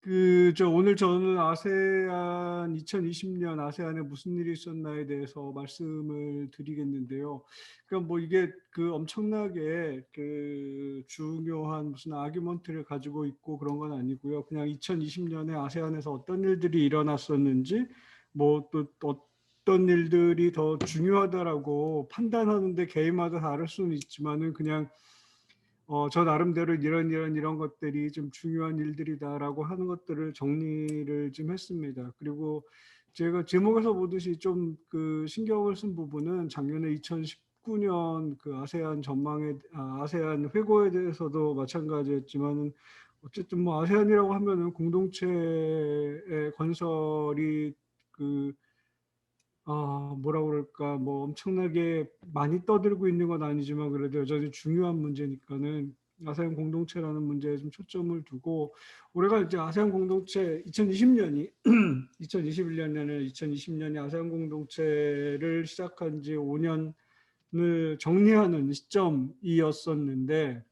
오늘 저는 아세안 2020년 아세안에 무슨 일이 있었나에 대해서 말씀을 드리겠는데요. 그러니까 뭐 이게 엄청나게 중요한 무슨 아규먼트를 가지고 있고 그런 건 아니고요. 그냥 2020년에 아세안에서 어떤 일들이 일어났었는지, 뭐 또 어떤 일들이 더 중요하다라고 판단하는데 개인마다 다를 수는 있지만은 그냥 저 나름대로 이런 것들이 좀 중요한 일들이다라고 하는 것들을 정리를 좀 했습니다. 그리고 제가 제목에서 보듯이 좀 신경을 쓴 부분은 작년에 2019년 아세안 아세안 회고에 대해서도 마찬가지였지만은 어쨌든 뭐 아세안이라고 하면은 공동체의 건설이 그 뭐라 그럴까, 뭐 엄청나게 많이 떠들고 있는 건 아니지만 그래도 여전히 중요한 문제니까는 아세안 공동체라는 문제에 좀 초점을 두고, 올해가 이제 아세안 공동체 2020년이 2021년에는 2020년이 아세안 공동체를 시작한 지 5년을 정리하는 시점이었었는데,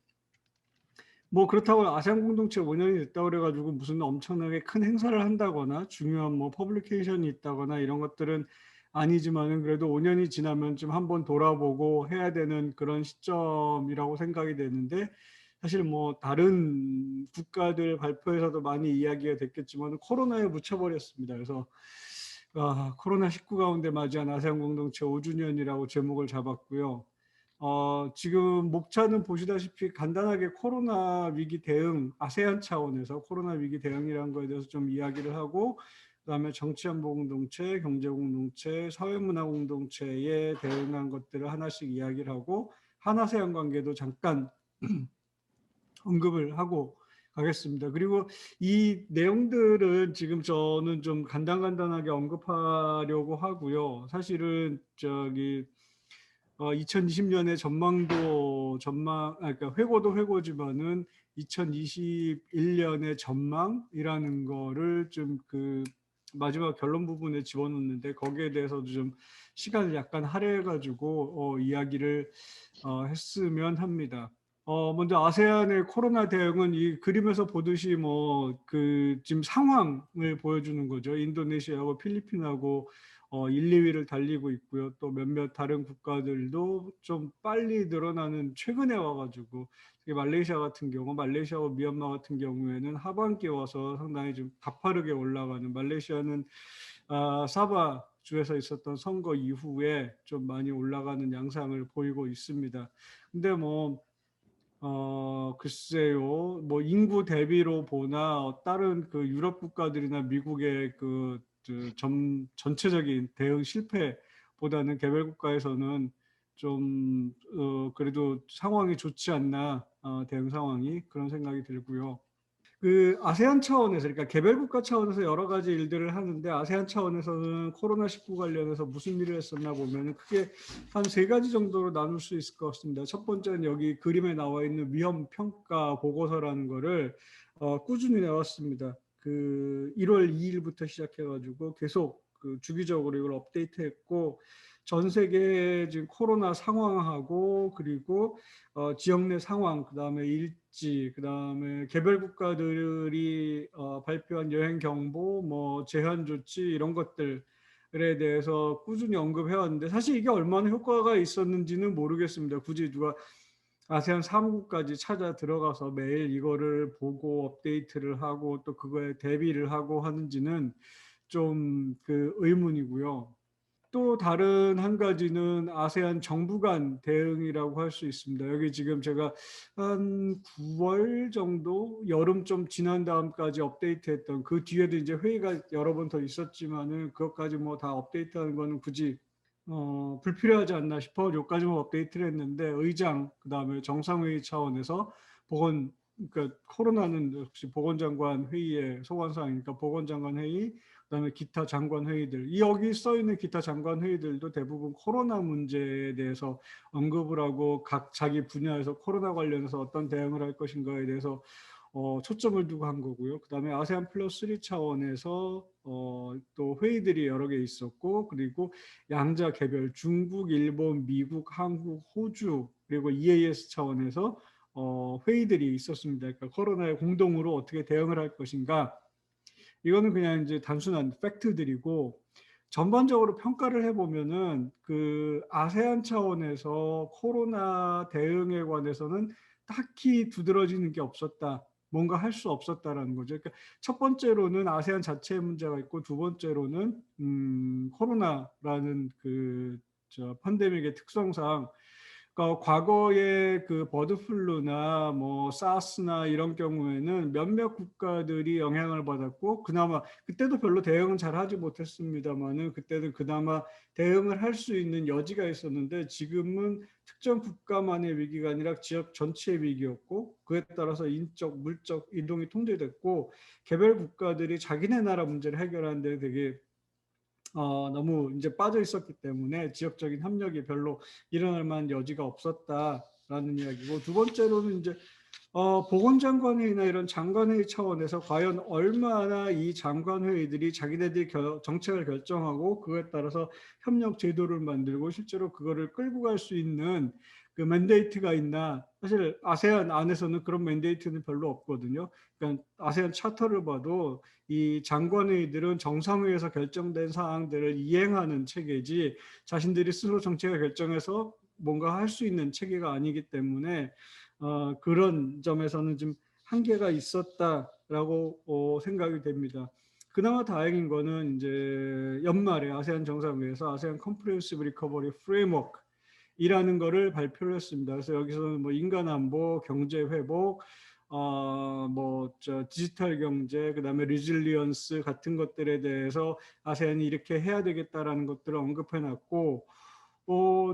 뭐 그렇다고 아세안 공동체 5년이 됐다고 그래가지고 무슨 엄청나게 큰 행사를 한다거나 중요한 뭐 퍼블리케이션이 있다거나 이런 것들은 아니지만은 그래도 5년이 지나면 좀 한번 돌아보고 해야 되는 그런 시점이라고 생각이 되는데, 사실 뭐 다른 국가들 발표에서도 많이 이야기가 됐겠지만 코로나에 묻혀버렸습니다. 그래서 코로나19 가운데 맞이한 아세안 공동체 5주년이라고 제목을 잡았고요. 지금 목차는 보시다시피 간단하게 코로나 위기 대응, 아세안 차원에서 코로나 위기 대응이라는 거에 대해서 좀 이야기를 하고, 그다음에 정치안보 공동체, 경제 공동체, 사회문화 공동체에 대응한 것들을 하나씩 이야기를 하고, 한아세안 관계도 잠깐 언급을 하고 가겠습니다. 그리고 이 내용들은 지금 저는 좀 간단하게 언급하려고 하고요. 사실은 2020년의 그러니까 회고도 회고지만은 2021년의 전망이라는 거를 좀 마지막 결론 부분에 집어넣는데, 거기에 대해서도 좀 시간을 약간 할애해가지고 이야기를 했으면 합니다. 먼저 아세안의 코로나 대응은 이 그림에서 보듯이 뭐 지금 상황을 보여주는 거죠. 인도네시아하고 필리핀하고 1, 2위를 달리고 있고요. 또 몇몇 다른 국가들도 좀 빨리 늘어나는, 최근에 와가지고 특히 말레이시아 같은 경우, 말레이시아와 미얀마 같은 경우에는 하반기에 와서 상당히 좀 가파르게 올라가는, 말레이시아는 사바 주에서 있었던 선거 이후에 좀 많이 올라가는 양상을 보이고 있습니다. 근데 뭐 글쎄요, 뭐 인구 대비로 보나 다른 유럽 국가들이나 미국의 전체적인 대응 실패보다는 개발 국가에서는 좀 그래도 상황이 좋지 않나, 대응 상황이, 그런 생각이 들고요. 아세안 차원에서, 그러니까 개발국가 차원에서 여러 가지 일들을 하는데, 아세안 차원에서는 코로나19 관련해서 무슨 일을 했었나 보면 크게 한 세 가지 정도로 나눌 수 있을 것 같습니다. 첫 번째는 여기 그림에 나와 있는 위험 평가 보고서라는 거를 꾸준히 내왔습니다. 1월 2일부터 시작해가지고 계속 주기적으로 이걸 업데이트했고, 전 세계 지금 코로나 상황하고, 그리고 지역 내 상황, 그다음에 일지, 그다음에 개별 국가들이 발표한 여행 경보, 뭐 제한 조치, 이런 것들에 대해서 꾸준히 언급해 왔는데, 사실 이게 얼마나 효과가 있었는지는 모르겠습니다. 굳이 누가 아세안 사무국까지 찾아 들어가서 매일 이거를 보고 업데이트를 하고 또 그거에 대비를 하고 하는지는 좀 의문이고요. 또 다른 한 가지는 아세안 정부 간 대응이라고 할 수 있습니다. 여기 지금 제가 한 9월 정도, 여름 좀 지난 다음까지 업데이트했던, 그 뒤에도 이제 회의가 여러 번 더 있었지만은 그것까지 뭐 다 업데이트하는 거는 굳이 불필요하지 않나 싶어 여기까지만 업데이트를 했는데, 의장, 그다음에 정상회의 차원에서 그러니까 코로나는 역시 보건장관 회의의 소관사항이니까 보건장관 회의, 그다음에 기타 장관 회의들, 이 여기 써 있는 기타 장관 회의들도 대부분 코로나 문제에 대해서 언급을 하고, 각 자기 분야에서 코로나 관련해서 어떤 대응을 할 것인가에 대해서 초점을 두고 한 거고요. 그다음에 아세안 플러스 3 차원에서 또 회의들이 여러 개 있었고, 그리고 양자 개별 중국, 일본, 미국, 한국, 호주, 그리고 EAS 차원에서 회의들이 있었습니다. 그러니까 코로나에 공동으로 어떻게 대응을 할 것인가, 이거는 그냥 이제 단순한 팩트들이고, 전반적으로 평가를 해보면은 그 아세안 차원에서 코로나 대응에 관해서는 딱히 두드러지는 게 없었다. 뭔가 할 수 없었다라는 거죠. 그러니까 첫 번째로는 아세안 자체의 문제가 있고, 두 번째로는 코로나라는 저 팬데믹의 특성상, 그러니까 과거에 그 버드플루나 뭐 사스나 이런 경우에는 몇몇 국가들이 영향을 받았고, 그나마 그때도 별로 대응은 잘 하지 못했습니다만은 그때는 그나마 대응을 할 수 있는 여지가 있었는데, 지금은 특정 국가만의 위기가 아니라 지역 전체의 위기였고, 그에 따라서 인적, 물적 이동이 통제됐고, 개별 국가들이 자기네 나라 문제를 해결하는 데 되게 너무 이제 빠져 있었기 때문에 지역적인 협력이 별로 일어날 만한 여지가 없었다라는 이야기고, 두 번째로는 이제 보건장관회의나 이런 장관회의 차원에서 과연 얼마나 이 장관회의들이 자기네들이 정책을 결정하고 그에 따라서 협력 제도를 만들고 실제로 그거를 끌고 갈 수 있는 그 맨데이트가 있나. 사실 아세안 안에서는 그런 맨데이트는 별로 없거든요. 그러니까 아세안 차터를 봐도 이 장관회의들은 정상회의에서 결정된 사항들을 이행하는 체계지, 자신들이 스스로 정책을 결정해서 뭔가 할 수 있는 체계가 아니기 때문에 그런 점에서는 좀 한계가 있었다라고 생각이 됩니다. 그나마 다행인 거는 이제 연말에 아세안 정상회의에서 아세안 컴프레hen시브 리커버리 프레임워크이라는 거를 발표를 했습니다. 그래서 여기서는 뭐 인간 안보, 경제 회복, 디지털 경제, 그다음에 리질리언스 같은 것들에 대해서 아세안이 이렇게 해야 되겠다라는 것들을 언급해 놨고,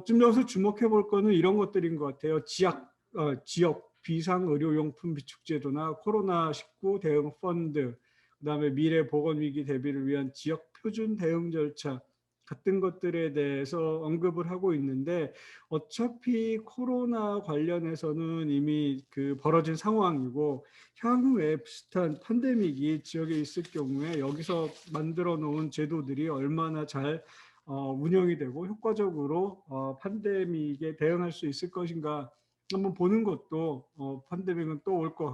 좀 여기서 주목해 볼 거는 이런 것들인 것 같아요. 지역 비상의료용품 비축제도나 코로나19 대응 펀드, 그다음에 미래 보건위기 대비를 위한 지역 표준 대응 절차 같은 것들에 대해서 언급을 하고 있는데, 어차피 코로나 관련해서는 이미 그 벌어진 상황이고, 향후에 비슷한 팬데믹이 지역에 있을 경우에 여기서 만들어 놓은 제도들이 얼마나 잘 운영이 되고 효과적으로 팬데믹에 대응할 수 있을 것인가 한번 보는 것도, 팬데믹은 또 올 것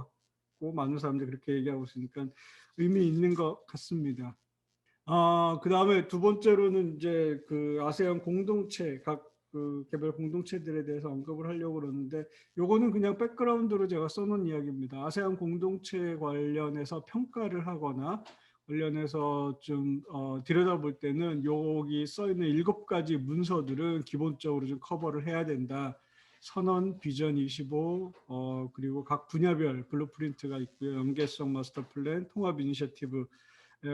같고 많은 사람들이 그렇게 얘기하고 있으니까 의미 있는 것 같습니다. 그다음에 두 번째로는 이제 그 아세안 공동체, 각 그 개별 공동체들에 대해서 언급을 하려고 그러는데, 요거는 그냥 백그라운드로 제가 써놓은 이야기입니다. 아세안 공동체 관련해서 평가를 하거나 관련해서 좀 들여다볼 때는 여기 써 있는 7가지 문서들은 기본적으로 좀 커버를 해야 된다. 선언, 비전 25, 그리고 각 분야별 블루프린트가 있고요. 연계성 마스터 플랜, 통합 이니셔티브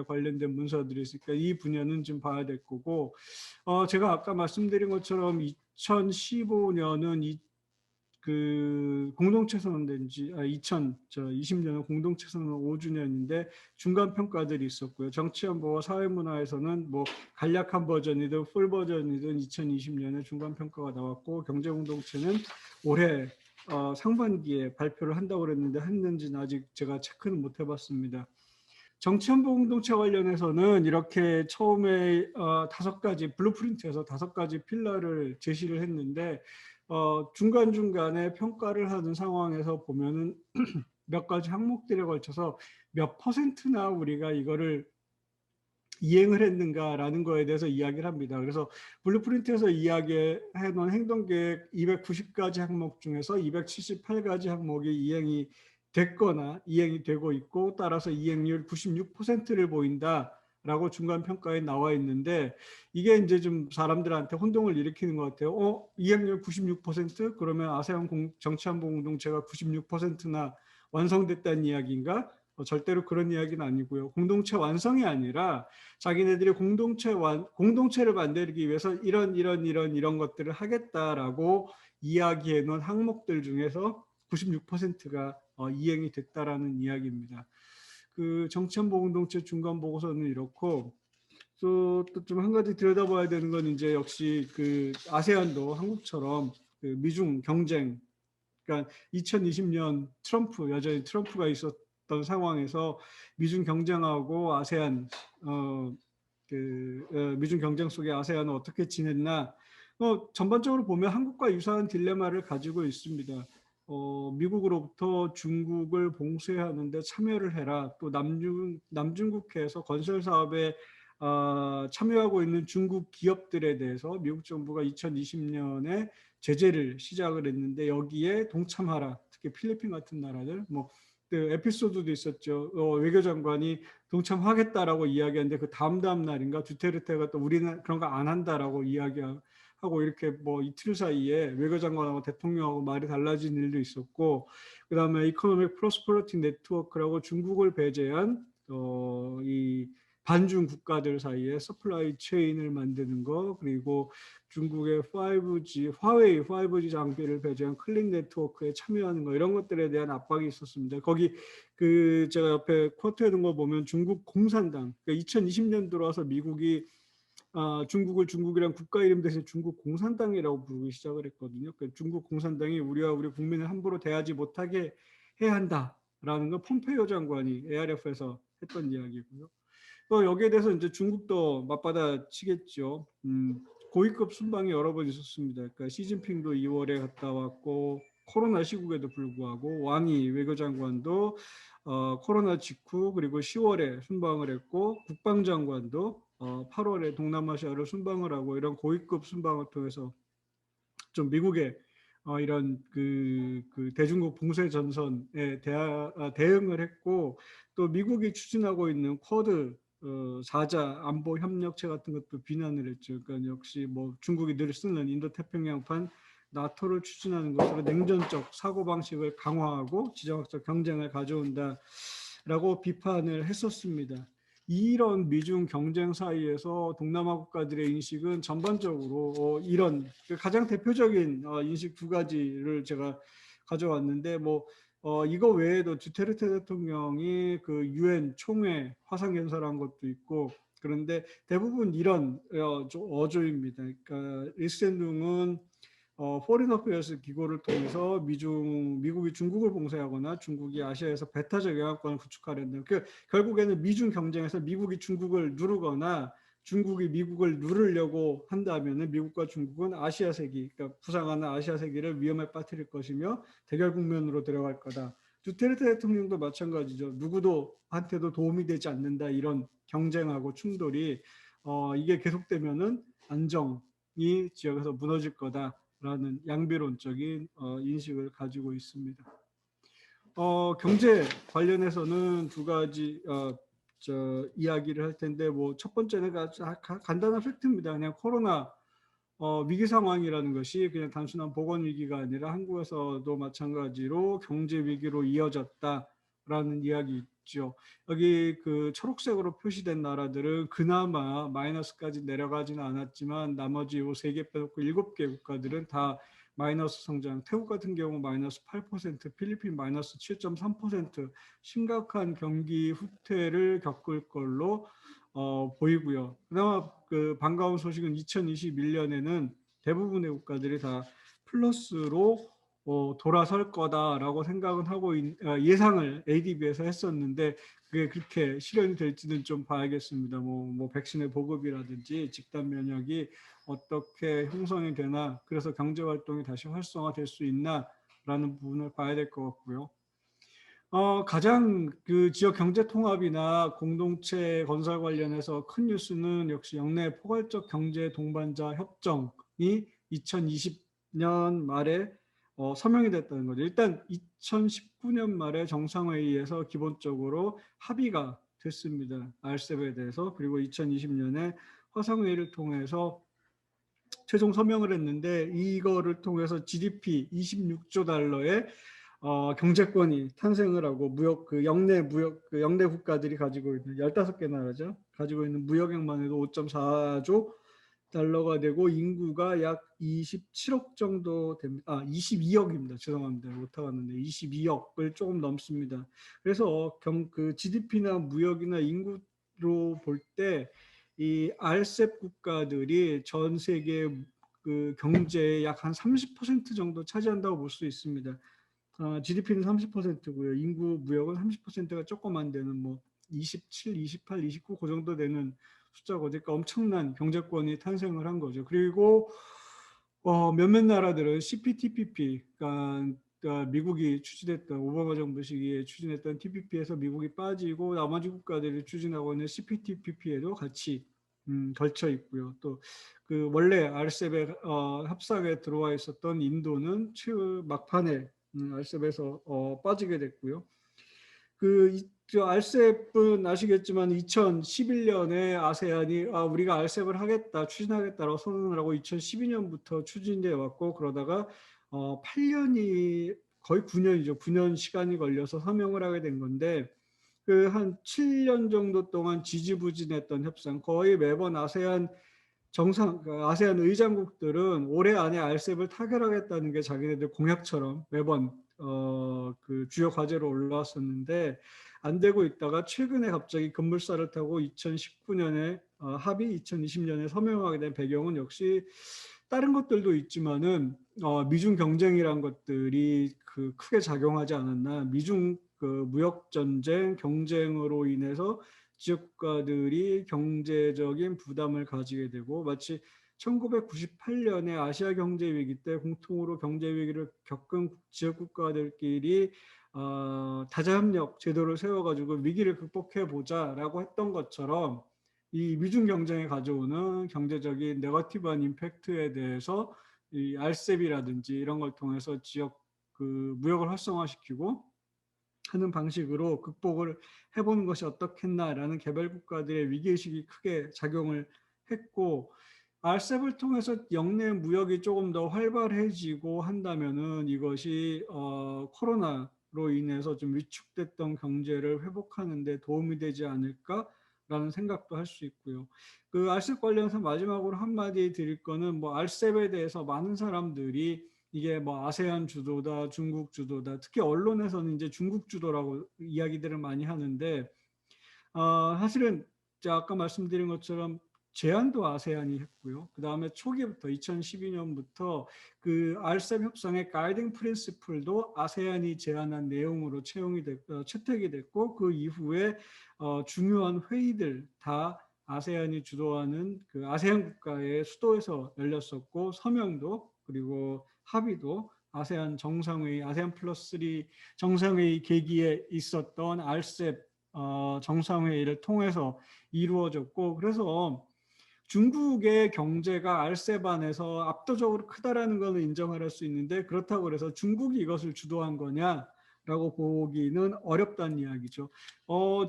관련된 문서들이 있으니까 이 분야는 좀 봐야 될 거고, 제가 아까 말씀드린 것처럼 2015년은 그 공동체 선언된 지 2020년은 공동체 선언 5주년인데 중간 평가들이 있었고요. 정치안보와 사회문화에서는 뭐 간략한 버전이든 풀 버전이든 2020년에 중간 평가가 나왔고, 경제공동체는 올해 상반기에 발표를 한다고 그랬는데 했는지는 아직 제가 체크는 못 해봤습니다. 정치연보 공동체 관련해서는 이렇게 처음에 5가지 블루프린트에서 5가지 필러를 제시를 했는데, 중간중간에 평가를 하는 상황에서 보면은 몇 가지 항목들에 걸쳐서 몇 퍼센트나 우리가 이거를 이행을 했는가라는 거에 대해서 이야기를 합니다. 그래서 블루프린트에서 이야기해 놓은 행동계획 290가지 항목 중에서 278가지 항목이 이행이 됐거나 이행이 되고 있고, 따라서 이행률 96%를 보인다라고 중간 평가에 나와 있는데, 이게 이제 좀 사람들한테 혼동을 일으키는 것 같아요. 이행률 96%? 그러면 아세안 정치안보 공동체가 96%나 완성됐다는 이야기인가? 절대로 그런 이야기는 아니고요. 공동체 완성이 아니라 자기네들이 공동체를 만들기 위해서 이런 것들을 하겠다라고 이야기해 놓은 항목들 중에서 96%가 이행이 됐다라는 이야기입니다. 그 정치안보 공동체 중간 보고서는 이렇고, 또 좀 한 가지 들여다봐야 되는 건 이제 역시 그 아세안도 한국처럼 그 미중 경쟁, 그러니까 2020년 여전히 트럼프가 있었던 상황에서 미중 경쟁하고 아세안 미중 경쟁 속에 아세안은 어떻게 지냈나. 전반적으로 보면 한국과 유사한 딜레마를 가지고 있습니다. 미국으로부터 중국을 봉쇄하는 데 참여를 해라. 또 남중국해에서 건설 사업에 참여하고 있는 중국 기업들에 대해서 미국 정부가 2020년에 제재를 시작을 했는데 여기에 동참하라. 특히 필리핀 같은 나라들 그 에피소드도 있었죠. 외교장관이 동참하겠다라고 이야기하는데 그 다음 날인가 두테르테가 또 우리는 그런 거 안 한다라고 이야기하고 이렇게 뭐 이틀 사이에 외교장관하고 대통령하고 말이 달라진 일도 있었고, 그다음에 이코노믹 프로스퍼리티 네트워크라고 중국을 배제한 이 반중 국가들 사이에 서플라이 체인을 만드는 거, 그리고 중국의 5G, 화웨이 5G 장비를 배제한 클릭 네트워크에 참여하는 거, 이런 것들에 대한 압박이 있었습니다. 거기 그 제가 옆에 쿼트해 둔 거 보면 중국 공산당, 그러니까 2020년 들어와서 미국이 중국을 중국이란 국가 이름 대신 중국 공산당이라고 부르기 시작을 했거든요. 그러니까 중국 공산당이 우리와 우리 국민을 함부로 대하지 못하게 해야 한다라는 거 폼페이오 장관이 ARF에서 했던 이야기고요. 또 여기에 대해서 이제 중국도 맞받아치겠죠. 고위급 순방이 여러 번 있었습니다. 그러니까 시진핑도 2월에 갔다 왔고, 코로나 시국에도 불구하고 왕이 외교장관도 코로나 직후 그리고 10월에 순방을 했고, 국방장관도 8월에 동남아시아를 순방을 하고, 이런 고위급 순방을 통해서 좀 미국의 이런 그 대중국 봉쇄 전선에 대응을 했고, 또 미국이 추진하고 있는 쿼드 4자 안보 협력체 같은 것도 비난을 했죠. 그러니까 역시 뭐 중국이 늘 쓰는 인도태평양판 나토를 추진하는 것으로 냉전적 사고방식을 강화하고 지정학적 경쟁을 가져온다라고 비판을 했었습니다. 이런 미중 경쟁 사이에서 동남아 국가들의 인식은 전반적으로 이런 가장 대표적인 인식 두 가지를 제가 가져왔는데, 이거 외에도 두테르테 대통령이 그 유엔 총회 화상 연설한 것도 있고, 그런데 대부분 이런 어조입니다. 그러니까 리센룽은 포린 어페어스 기구를 통해서 미국이 중국을 봉쇄하거나 중국이 아시아에서 배타적 영향권을 구축하려는, 결국에는 미중 경쟁에서 미국이 중국을 누르거나 중국이 미국을 누르려고 한다면 미국과 중국은 아시아 세기, 그러니까 부상하는 아시아 세기를 위험에 빠뜨릴 것이며 대결 국면으로 들어갈 거다. 두테르테 대통령도 마찬가지죠. 누구도 한테도 도움이 되지 않는다. 이런 경쟁하고 충돌이 이게 계속되면은 안정이 지역에서 무너질 거다라는 양비론적인 인식을 가지고 있습니다. 경제 관련해서는 두 가지 이야기를 할 텐데, 첫 번째는 간단한 팩트입니다. 그냥 코로나 위기 상황이라는 것이 그냥 단순한 보건 위기가 아니라 한국에서도 마찬가지로 경제 위기로 이어졌다라는 이야기 있죠. 여기 그 초록색으로 표시된 나라들은 그나마 마이너스까지 내려가지는 않았지만 나머지 요 3개 빼놓고 7개 국가들은 다 마이너스 성장. 태국 같은 경우 마이너스 8%, 필리핀 마이너스 7.3%, 심각한 경기 후퇴를 겪을 걸로 보이고요. 그나마 그 반가운 소식은 2021년에는 대부분의 국가들이 다 플러스로 돌아설 거다라고 생각은 하고 예상을 ADB에서 했었는데, 그게 그렇게 실현이 될지는 좀 봐야겠습니다. 백신의 보급이라든지 집단 면역이 어떻게 형성이 되나, 그래서 경제 활동이 다시 활성화될 수 있나라는 부분을 봐야 될 것 같고요. 가장 그 지역 경제 통합이나 공동체 건설 관련해서 큰 뉴스는 역시 영내 포괄적 경제 동반자 협정이 2020년 말에 서명이 됐다는 거죠. 일단 2019년 말에 정상회의에서 기본적으로 합의가 됐습니다. RCEP에 대해서. 그리고 2020년에 화상회의를 통해서 최종 서명을 했는데, 이거를 통해서 GDP 26조 달러의 경제권이 탄생을 하고, 영내 국가들이 가지고 있는 15개 나라죠. 가지고 있는 무역액만 해도 5.4조 달러가 되고, 인구가 약 27억 정도 됩니다. 22억입니다. 죄송합니다. 오타가 났는데 22억을 조금 넘습니다. 그래서 그 GDP나 무역이나 인구로 볼 때 이 RCEP 국가들이 전 세계 그 경제의 약 한 30% 정도 차지한다고 볼 수 있습니다. GDP는 30%고요. 인구 무역은 30%가 조금 안 되는 27, 28, 29 그 정도 되는 숫자고, 그러니까 엄청난 경제권이 탄생을 한 거죠. 그리고 몇몇 나라들은 CPTPP, 그러니까 미국이 추진했던 오바마 정부 시기에 추진했던 TPP에서 미국이 빠지고 나머지 국가들이 추진하고 있는 CPTPP에도 같이 걸쳐 있고요. 또 그 원래 RCEP에 협상에 들어와 있었던 인도는 막판에 RCEP에서 빠지게 됐고요. 저 RCEP은 아시겠지만 2011년에 아세안이 우리가 RCEP을 하겠다, 추진하겠다라고 선언을 하고 2012년부터 추진돼 왔고 그러다가 8년이 거의 9년이죠. 9년 시간이 걸려서 서명을 하게 된 건데 그 한 7년 정도 동안 지지부진했던 협상 거의 매번 아세안 의장국들은 올해 안에 RCEP을 타결하겠다는 게 자기네들 공약처럼 매번 그 주요 과제로 올라왔었는데 안 되고 있다가 최근에 갑자기 급물살을 타고 2019년에 합의 2020년에 서명하게 된 배경은 역시 다른 것들도 있지만은 미중 경쟁이란 것들이 그 크게 작용하지 않았나. 미중 그 무역 전쟁 경쟁으로 인해서 지역 국가들이 경제적인 부담을 가지게 되고 마치 1998년에 아시아 경제 위기 때 공통으로 경제 위기를 겪은 지역 국가들끼리 다자협력 제도를 세워가지고 위기를 극복해 보자라고 했던 것처럼 이 미중 경쟁에 가져오는 경제적인 네거티브한 임팩트에 대해서 이 RCEP이라든지 이런 걸 통해서 지역 그 무역을 활성화시키고 하는 방식으로 극복을 해보는 것이 어떻겠나라는 개발 국가들의 위기의식이 크게 작용을 했고 RCEP을 통해서 역내 무역이 조금 더 활발해지고 한다면은 이것이 코로나로 인해서 좀 위축됐던 경제를 회복하는 데 도움이 되지 않을까라는 생각도 할 수 있고요. 그 RCEP 관련해서 마지막으로 한마디 드릴 거는 뭐 RCEP에 대해서 많은 사람들이 이게 뭐 아세안 주도다, 중국 주도다, 특히 언론에서는 이제 중국 주도라고 이야기들을 많이 하는데 사실은 제가 아까 말씀드린 것처럼 제안도 아세안이 했고요. 그 다음에 초기부터 2012년부터 그 RCEP 협상의 가이딩 프린시플도 아세안이 제안한 내용으로 채택이 됐고 그 이후에 중요한 회의들 다 아세안이 주도하는 그 아세안 국가의 수도에서 열렸었고 서명도 그리고 합의도 아세안 정상회의, 아세안 플러스 3 정상회의 계기에 있었던 RCEP 정상회의를 통해서 이루어졌고 그래서 중국의 경제가 RCEP 안에서 압도적으로 크다라는 것은 인정할 수 있는데 그렇다고 해서 중국이 이것을 주도한 거냐라고 보기는 어렵다는 이야기죠.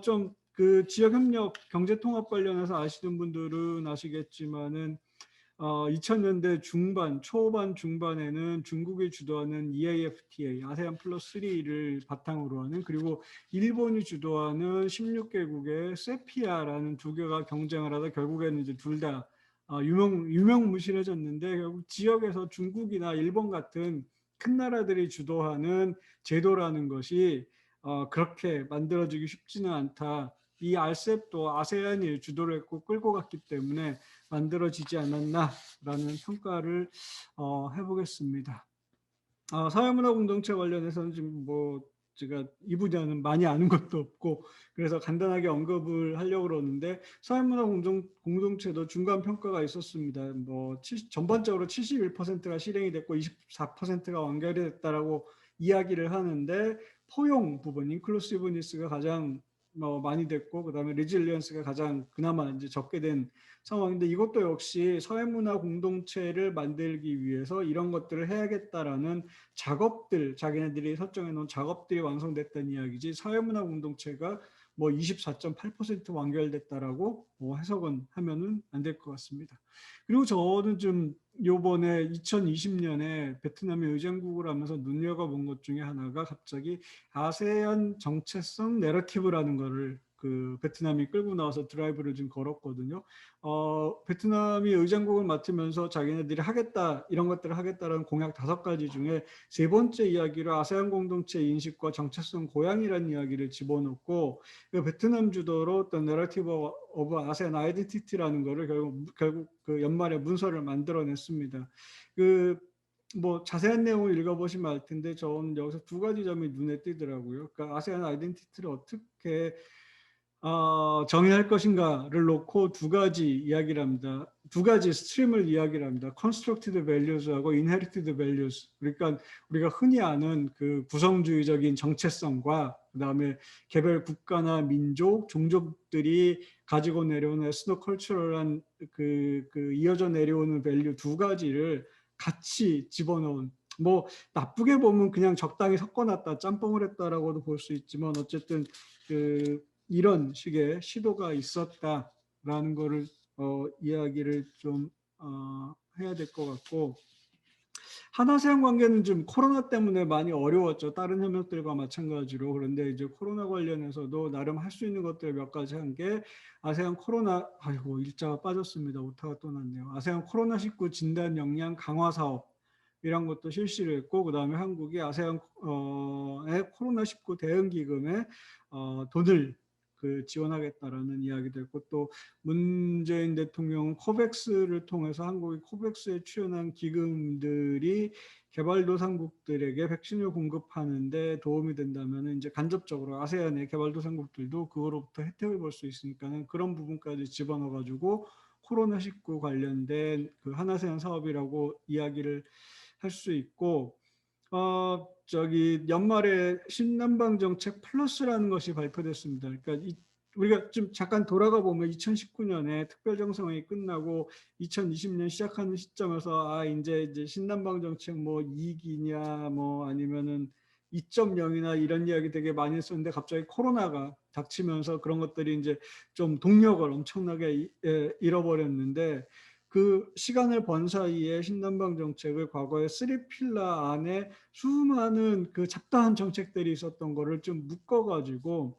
좀 그 지역협력 경제통합 관련해서 아시는 분들은 아시겠지만은 2000년대 초반 중반에는 중국이 주도하는 EAFTA, 아세안 플러스 3를 바탕으로 하는 그리고 일본이 주도하는 16개국의 세피아라는 두 개가 경쟁을 하다 결국에는 이제 둘 다 유명무실해졌는데 결국 지역에서 중국이나 일본 같은 큰 나라들이 주도하는 제도라는 것이 그렇게 만들어지기 쉽지는 않다. 이 RCEP도 아세안이 주도를 했고 끌고 갔기 때문에 만들어지지 않았나라는 평가를 해보겠습니다. 사회문화 공동체 관련해서는 지금 뭐 제가 이 분야는 많이 아는 것도 없고 그래서 간단하게 언급을 하려고 그러는데 사회문화 공동체도 중간 평가가 있었습니다. 뭐 전반적으로 71%가 실행이 됐고 24%가 완결이 됐다라고 이야기를 하는데 포용 부분, 인클루시브니스가 가장 많이 됐고 그다음에 리질리언스가 가장 그나마 이제 적게 된 상황인데 이것도 역시 사회문화 공동체를 만들기 위해서 이런 것들을 해야겠다라는 작업들 자기네들이 설정해 놓은 작업들이 완성됐다는 이야기지 사회문화 공동체가 뭐 24.8% 완결됐다라고 해석은 하면은 안 될 것 같습니다. 그리고 저는 좀 요번에 2020년에 베트남이 의장국을 하면서 눈여겨본 것 중에 하나가 갑자기 아세안 정체성 내러티브라는 거를 그 베트남이 끌고 나와서 드라이브를 좀 걸었거든요. 베트남이 의장국을 맡으면서 자기네들이 하겠다 이런 것들을 하겠다라는 공약 5가지 중에 세 번째 이야기로 아세안 공동체 인식과 정체성 고양이라는 이야기를 집어넣고 그 베트남 주도로 어떤 내러티브 오브 아세안 아이덴티티라는 거를 결국 그 연말에 문서를 만들어냈습니다. 뭐 자세한 내용을 읽어보시면 알 텐데 저는 여기서 2가지 점이 눈에 띄더라고요. 그러니까 아세안 아이덴티티를 어떻게 정의할 것인가를 놓고 두 가지 이야기를 합니다. 두 가지 스트림을 이야기를 합니다. Constructed values하고 Inherited values. 그러니까 우리가 흔히 아는 그 구성주의적인 정체성과 그다음에 개별 국가나 민족, 종족들이 가지고 내려오는 에스노컬처럴한 그 이어져 내려오는 밸류 두 가지를 같이 집어넣은, 뭐 나쁘게 보면 그냥 적당히 섞어놨다, 짬뽕을 했다라고도 볼 수 있지만 어쨌든 그 이런 식의 시도가 있었다라는 거를 이야기를 좀 해야 될 것 같고, 한아세안 관계는 좀 코로나 때문에 많이 어려웠죠. 다른 협력들과 마찬가지로. 그런데 이제 코로나 관련해서도 나름 할 수 있는 것들 몇 가지 한 게 아세안 코로나, 아이고 일자가 빠졌습니다. 오타가 또 났네요. 아세안 코로나19 진단 역량 강화 사업 이런 것도 실시를 했고, 그다음에 한국이 아세안의 코로나19 대응 기금에 돈을 지원하겠다라는 이야기도 했고, 또 문재인 대통령은 코백스를 통해서 한국이 코백스에 출연한 기금들이 개발도상국들에게 백신을 공급하는 데 도움이 된다면 이제 간접적으로 아세안의 개발도상국들도 그거로부터 혜택을 볼 수 있으니까는 그런 부분까지 집어넣어 가지고 코로나19 관련된 그 한아세안 사업이라고 이야기를 할 수 있고, 저기 연말에 신남방 정책 플러스라는 것이 발표됐습니다. 그러니까 우리가 좀 잠깐 돌아가 보면 2019년에 특별정상회의 끝나고 2020년 시작하는 시점에서 이제 신남방 정책 뭐 2기냐 뭐 아니면은 2.0이나 이런 이야기 되게 많이 했었는데 갑자기 코로나가 닥치면서 그런 것들이 이제 좀 동력을 엄청나게 잃어버렸는데, 그 시간을 번 사이에 신남방 정책을 과거에 쓰리필라 안에 수많은 그 잡다한 정책들이 있었던 거를 좀 묶어가지고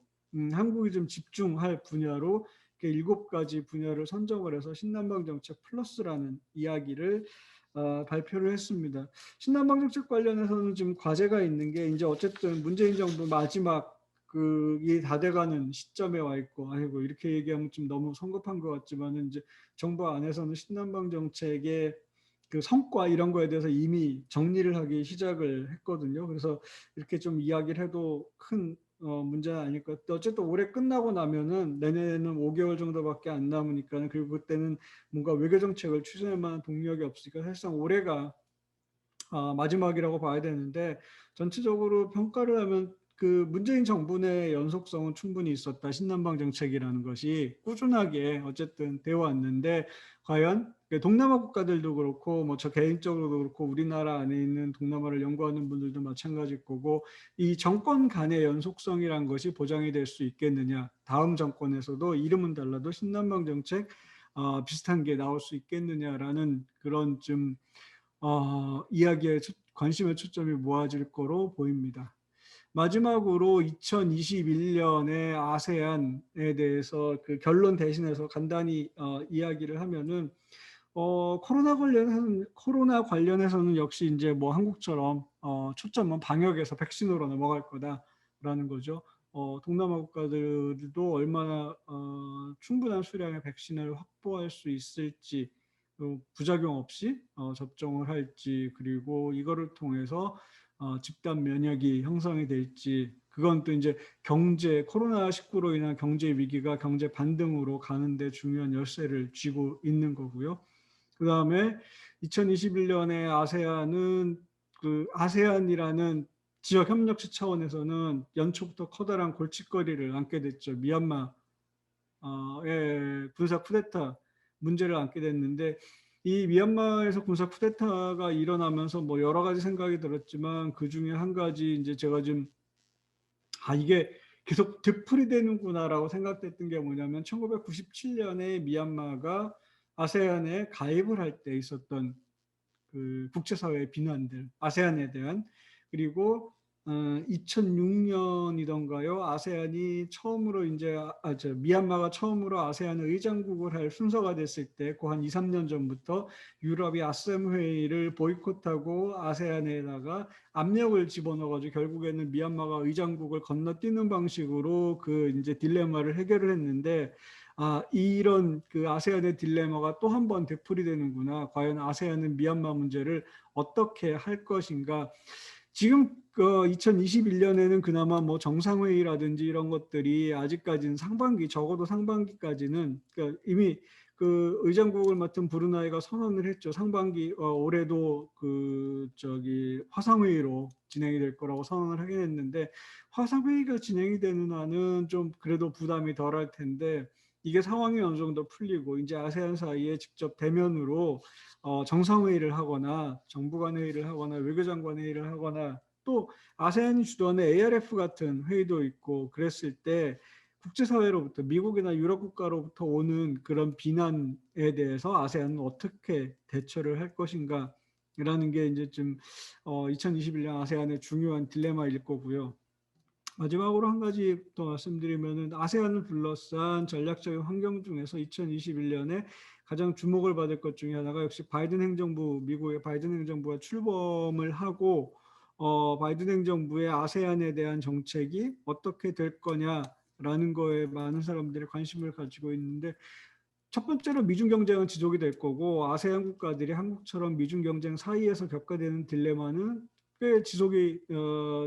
한국이 좀 집중할 분야로 이렇게 7가지 분야를 선정을 해서 신남방 정책 플러스라는 이야기를 발표를 했습니다. 신남방 정책 관련해서는 좀 과제가 있는 게 이제 어쨌든 문재인 정부 마지막 그이 다 돼가는 시점에 와 있고, 아이고 이렇게 얘기하면 좀 너무 성급한 것 같지만은 이제 정부 안에서는 신남방 정책의 그 성과 이런 거에 대해서 이미 정리를 하기 시작을 했거든요. 그래서 이렇게 좀 이야기를 해도 큰 문제는 아닐 것 같아요. 어쨌든 올해 끝나고 나면은 내년에는 5개월 정도밖에 안 남으니까, 그리고 그때는 뭔가 외교 정책을 추진할 만한 동력이 없으니까 사실상 올해가 마지막이라고 봐야 되는데, 전체적으로 평가를 하면 그 문재인 정부 내 연속성은 충분히 있었다. 신남방 정책이라는 것이 꾸준하게 어쨌든 되어 왔는데, 과연 동남아 국가들도 그렇고 뭐 저 개인적으로도 그렇고 우리나라 안에 있는 동남아를 연구하는 분들도 마찬가지일 거고, 이 정권 간의 연속성이란 것이 보장이 될 수 있겠느냐, 다음 정권에서도 이름은 달라도 신남방 정책 비슷한 게 나올 수 있겠느냐라는 그런 좀 이야기에 관심의 초점이 모아질 거로 보입니다. 마지막으로 2021년에 아세안에 대해서 그 결론 대신해서 간단히 이야기를 하면은 코로나 관련해서는 역시 이제 뭐 한국처럼 초점은 방역에서 백신으로 넘어갈 거다라는 거죠. 동남아 국가들도 얼마나 충분한 수량의 백신을 확보할 수 있을지, 부작용 없이 접종을 할지, 그리고 이거를 통해서 집단 면역이 형성이 될지, 그건 또 이제 코로나19로 인한 경제 위기가 경제 반등으로 가는데 중요한 열쇠를 쥐고 있는 거고요. 그 다음에 2021년에 아세안은 그 아세안이라는 지역 협력체 차원에서는 연초부터 커다란 골칫거리를 안게 됐죠. 미얀마의 군사 쿠데타 문제를 안게 됐는데, 이 미얀마에서 군사 쿠데타가 일어나면서 뭐 여러 가지 생각이 들었지만 그 중에 한 가지 이제 제가 좀 이게 계속 되풀이되는구나라고 생각됐던 게 뭐냐면, 1997년에 미얀마가 아세안에 가입을 할 때 있었던 그 국제사회의 비난들, 아세안에 대한, 그리고 2006년이던가요, 아세안이 처음으로 이제 미얀마가 처음으로 아세안 의장국을 할 순서가 됐을 때, 그 한 2, 3년 전부터 유럽이 아셈 회의를 보이콧하고 아세안에다가 압력을 집어넣어가지고 결국에는 미얀마가 의장국을 건너뛰는 방식으로 그 이제 딜레마를 해결을 했는데, 이런 그 아세안의 딜레마가 또 한 번 되풀이되는구나. 과연 아세안은 미얀마 문제를 어떻게 할 것인가. 지금 2021년에는 그나마 뭐 정상회의라든지 이런 것들이 아직까지는 상반기, 적어도 상반기까지는 그러니까 이미 그 의장국을 맡은 브루나이가 선언을 했죠. 상반기 올해도 그 저기 화상회의로 진행이 될 거라고 선언을 하긴 했는데, 화상회의가 진행이 되는 한은 좀 그래도 부담이 덜할 텐데, 이게 상황이 어느 정도 풀리고 이제 아세안 사이에 직접 대면으로 정상회의를 하거나 정부 간 회의를 하거나 외교장관 회의를 하거나, 또 아세안이 주도하는 ARF 같은 회의도 있고 그랬을 때 국제사회로부터, 미국이나 유럽 국가로부터 오는 그런 비난에 대해서 아세안은 어떻게 대처를 할 것인가 라는 게 이제 좀 2021년 아세안의 중요한 딜레마일 거고요. 마지막으로 한 가지 더 말씀드리면은, 아세안을 둘러싼 전략적인 환경 중에서 2021년에 가장 주목을 받을 것 중에 하나가 역시 바이든 행정부, 미국의 바이든 행정부가 출범을 하고 바이든 행정부의 아세안에 대한 정책이 어떻게 될 거냐라는 거에 많은 사람들이 관심을 가지고 있는데, 첫 번째로 미중 경쟁은 지속이 될 거고, 아세안 국가들이 한국처럼 미중 경쟁 사이에서 겪게 되는 딜레마는 꽤 지속이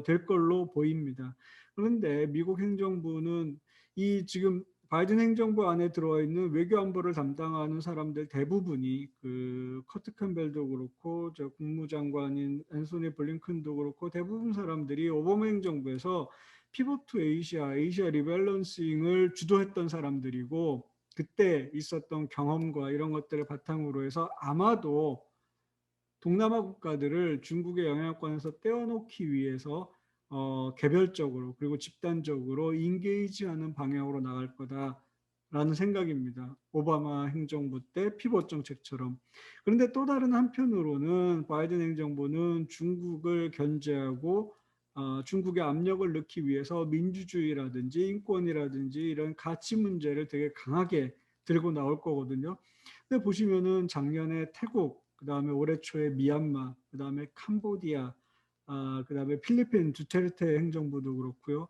될 걸로 보입니다. 그런데 미국 행정부는 이 지금 바이든 행정부 안에 들어와 있는 외교 안보를 담당하는 사람들 대부분이 그 커트 캠벨도 그렇고 저 국무장관인 앤소니 블링컨도 그렇고 대부분 사람들이 오바마 행정부에서 피벗 투 아시아, 아시아 리밸런싱을 주도했던 사람들이고, 그때 있었던 경험과 이런 것들을 바탕으로 해서 아마도 동남아 국가들을 중국의 영향권에서 떼어놓기 위해서 개별적으로 그리고 집단적으로 인게이지하는 방향으로 나갈 거다라는 생각입니다. 오바마 행정부 때 피벗 정책처럼. 그런데 또 다른 한편으로는 바이든 행정부는 중국을 견제하고 중국의 압력을 넣기 위해서 민주주의라든지 인권이라든지 이런 가치 문제를 되게 강하게 들고 나올 거거든요. 근데 보시면은 작년에 태국, 그다음에 올해 초에 미얀마, 그다음에 캄보디아, 그다음에 필리핀 두테르테 행정부도 그렇고요.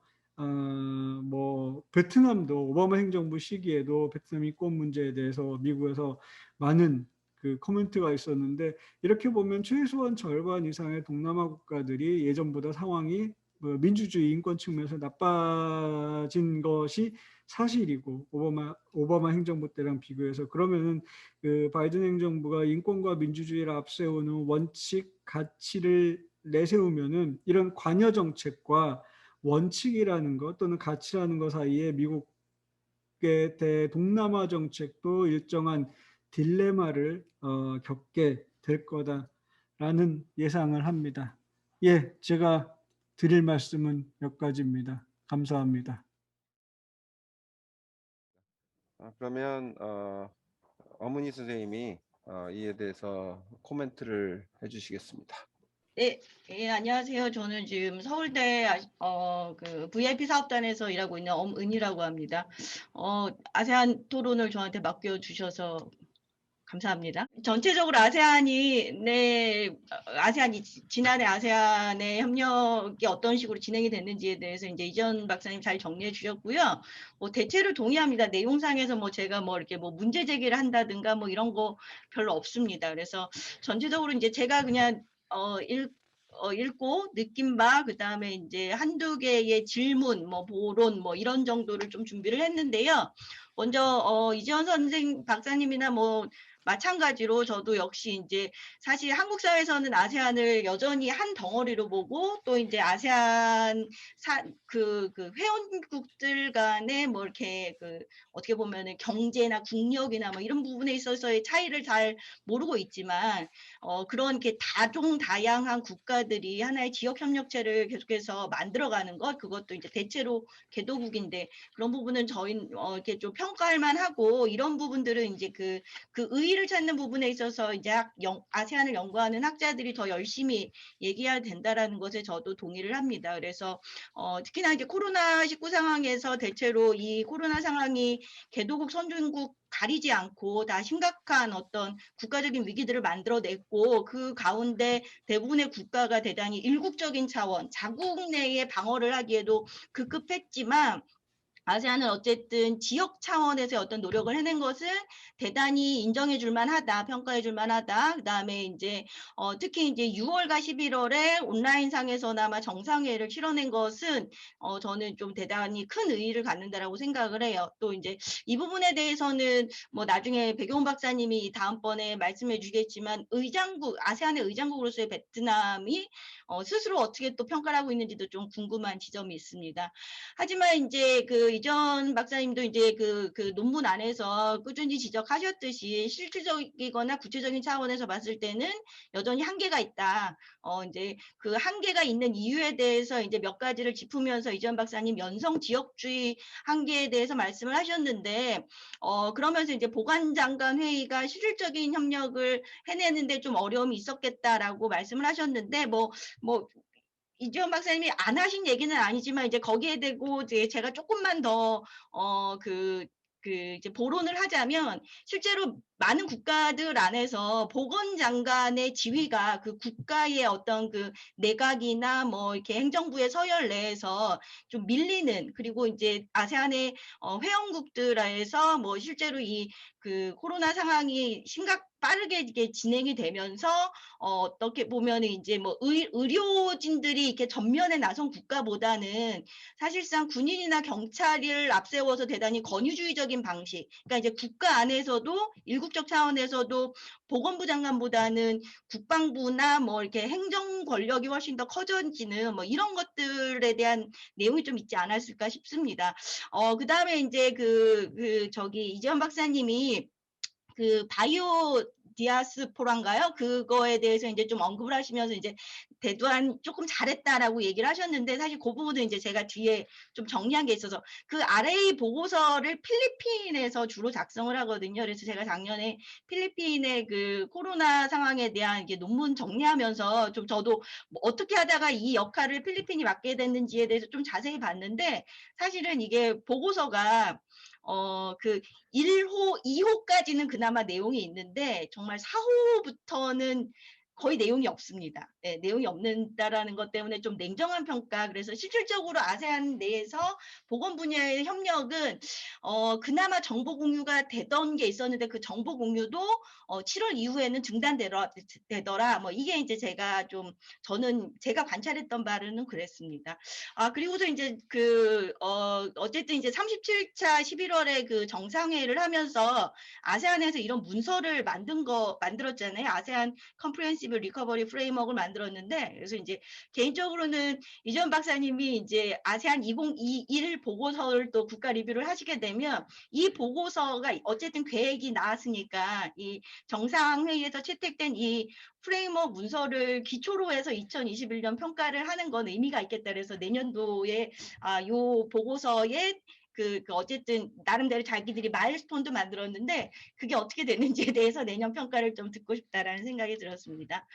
뭐 베트남도 오바마 행정부 시기에도 베트남 인권 문제에 대해서 미국에서 많은 그 코멘트가 있었는데, 이렇게 보면 최소한 절반 이상의 동남아 국가들이 예전보다 상황이 뭐 민주주의 인권 측면에서 나빠진 것이 사실이고, 오바마 행정부 때랑 비교해서. 그러면은 그 바이든 행정부가 인권과 민주주의를 앞세우는 원칙 가치를 내세우면은 이런 관여 정책과 원칙이라는 것 또는 가치라는 것 사이에 미국의 대동남아 정책도 일정한 딜레마를 겪게 될 거다라는 예상을 합니다. 예, 제가 드릴 말씀은 몇 가지입니다. 감사합니다. 그러면 어머니 선생님이 이에 대해서 코멘트를 해주시겠습니다. 네, 예, 안녕하세요. 저는 지금 서울대 그 VIP 사업단에서 일하고 있는 엄은이라고 합니다. 아세안 토론을 저한테 맡겨주셔서 감사합니다. 전체적으로 아세안이 지난해 아세안의 협력이 어떤 식으로 진행이 됐는지에 대해서 이제 이전 박사님 잘 정리해 주셨고요. 뭐 대체로 동의합니다. 내용상에서 뭐 제가 뭐 이렇게 뭐 문제 제기를 한다든가 뭐 이런 거 별로 없습니다. 그래서 전체적으로 이제 제가 그냥 읽고 느낀 바, 그 다음에 이제 한두 개의 질문, 뭐 보론, 뭐 이런 정도를 좀 준비를 했는데요. 먼저 이재원 선생 박사님이나 뭐 마찬가지로 저도 역시 이제 사실 한국 사회에서는 아세안을 여전히 한 덩어리로 보고, 또 이제 아세안 그 회원국들 간에 뭐 이렇게 그 어떻게 보면은 경제나 국력이나 뭐 이런 부분에 있어서의 차이를 잘 모르고 있지만, 그런 게 다종다양한 국가들이 하나의 지역 협력체를 계속해서 만들어가는 것, 그것도 이제 대체로 개도국인데 그런 부분은 저희 이렇게 좀 평가할 만하고, 이런 부분들은 이제 그 의의를 찾는 부분에 있어서 이제 아세안을 연구하는 학자들이 더 열심히 얘기해야 된다라는 것에 저도 동의를 합니다. 그래서 특히나 이제 코로나19 상황에서 대체로 이 코로나 상황이 개도국 선진국 가리지 않고 다 심각한 어떤 국가적인 위기들을 만들어냈고, 그 가운데 대부분의 국가가 대단히 일국적인 차원, 자국 내에 방어를 하기에도 급급했지만 아세안은 어쨌든 지역 차원에서의 어떤 노력을 해낸 것은 대단히 인정해 줄 만하다, 평가해 줄 만하다. 그다음에 이제 특히 이제 6월과 11월에 온라인상에서나마 정상회의를 치러낸 것은 저는 좀 대단히 큰 의의를 갖는다라고 생각을 해요. 또 이제 이 부분에 대해서는 뭐 나중에 백용훈 박사님이 다음번에 말씀해 주겠지만 아세안의 의장국으로서의 베트남이 스스로 어떻게 또 평가를 하고 있는지도 좀 궁금한 지점이 있습니다. 하지만 이제 그 이전 박사님도 이제 그 논문 안에서 꾸준히 지적하셨듯이 실질적이거나 구체적인 차원에서 봤을 때는 여전히 한계가 있다. 이제 그 한계가 있는 이유에 대해서 이제 몇 가지를 짚으면서 이전 박사님 연성 지역주의 한계에 대해서 말씀을 하셨는데, 그러면서 이제 보관장관 회의가 실질적인 협력을 해내는데 좀 어려움이 있었겠다라고 말씀을 하셨는데, 뭐 이지원 박사님이 안 하신 얘기는 아니지만 이제 거기에 대고 이제 제가 조금만 더 이제 보론을 하자면 실제로 많은 국가들 안에서 보건장관의 지위가 그 국가의 어떤 그 내각이나 뭐 이렇게 행정부의 서열 내에서 좀 밀리는, 그리고 이제 아세안의 회원국들에서 뭐 실제로 이 그 코로나 상황이 빠르게 이게 진행이 되면서 어떻게 보면은 이제 뭐 의료진들이 이렇게 전면에 나선 국가보다는 사실상 군인이나 경찰을 앞세워서 대단히 권위주의적인 방식, 그러니까 이제 국가 안에서도 일국적 차원에서도 보건부 장관보다는 국방부나 뭐 이렇게 행정 권력이 훨씬 더 커져지는 뭐 이런 것들에 대한 내용이 좀 있지 않았을까 싶습니다. 그다음에 이제 저기 이재원 박사님이 그 바이오 디아스포라인가요? 그거에 대해서 이제 좀 언급을 하시면서 이제 대두한 조금 잘했다라고 얘기를 하셨는데, 사실 그 부분은 이제 제가 뒤에 좀 정리한 게 있어서 그 RA 보고서를 필리핀에서 주로 작성을 하거든요. 그래서 제가 작년에 필리핀의 그 코로나 상황에 대한 이게 논문 정리하면서 좀 저도 뭐 어떻게 하다가 이 역할을 필리핀이 맡게 됐는지에 대해서 좀 자세히 봤는데, 사실은 이게 보고서가 그 1호, 2호까지는 그나마 내용이 있는데 정말 4호부터는 거의 내용이 없습니다. 네, 내용이 없는다라는 것 때문에 좀 냉정한 평가. 그래서 실질적으로 아세안 내에서 보건 분야의 협력은 그나마 정보 공유가 되던 게 있었는데 그 정보 공유도 7월 이후에는 중단되더라. 뭐 이게 이제 저는 제가 관찰했던 바로는 그랬습니다. 그리고서 이제 어쨌든 이제 37차 11월에 그 정상회의를 하면서 아세안에서 이런 문서를 만들었잖아요. 아세안 컴프레hen시브 리커버리 프레임워크를 만들었는데, 그래서 이제 개인적으로는 이전 박사님이 이제 아세안 2021 보고서를 또 국가 리뷰를 하시게 되면 이 보고서가 어쨌든 계획이 나왔으니까 이 정상회의에서 채택된 이 프레임워크 문서를 기초로 해서 2021년 평가를 하는 건 의미가 있겠다. 그래서 내년도에 요 보고서에 어쨌든 나름대로 자기들이 마일스톤도 만들었는데 그게 어떻게 됐는지에 대해서 내년 평가를 좀 듣고 싶다라는 생각이 들었습니다.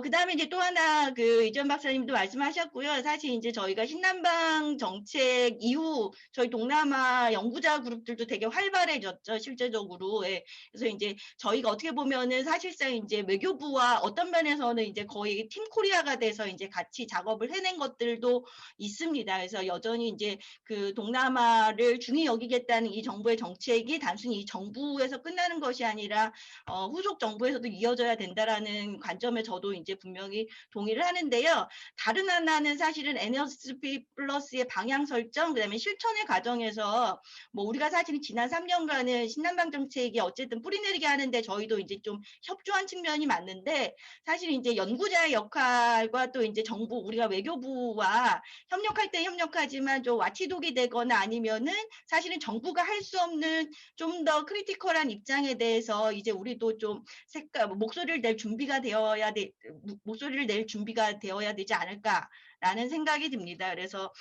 그다음에 이제 또 하나 이전 박사님도 말씀하셨고요. 사실 이제 저희가 신남방 정책 이후 저희 동남아 연구자 그룹들도 되게 활발해졌죠, 실제적으로. 예. 그래서 이제 저희가 어떻게 보면은 사실상 이제 외교부와 어떤 면에서는 이제 거의 팀 코리아가 돼서 이제 같이 작업을 해낸 것들도 있습니다. 그래서 여전히 이제 그 동남아를 중히 여기겠다는 이 정부의 정책이 단순히 이 정부에서 끝나는 것이 아니라 후속 정부에서도 이어져야 된다라는 관점에 저도 이제 분명히 동의를 하는데요. 다른 하나는 사실은 NSP 플러스의 방향 설정, 그다음에 실천의 과정에서 뭐 우리가 사실 지난 3년간은 신남방 정책이 어쨌든 뿌리내리게 하는데 저희도 이제 좀 협조한 측면이 맞는데, 사실 이제 연구자의 역할과 또 이제 정부, 우리가 외교부와 협력할 때 협력하지만 좀 와치독이 되거나 아니면은 사실은 정부가 할 수 없는 좀 더 크리티컬한 입장에 대해서 이제 우리도 좀 목소리를 낼 준비가 되어야 되지 않을까라는 생각이 듭니다. 그래서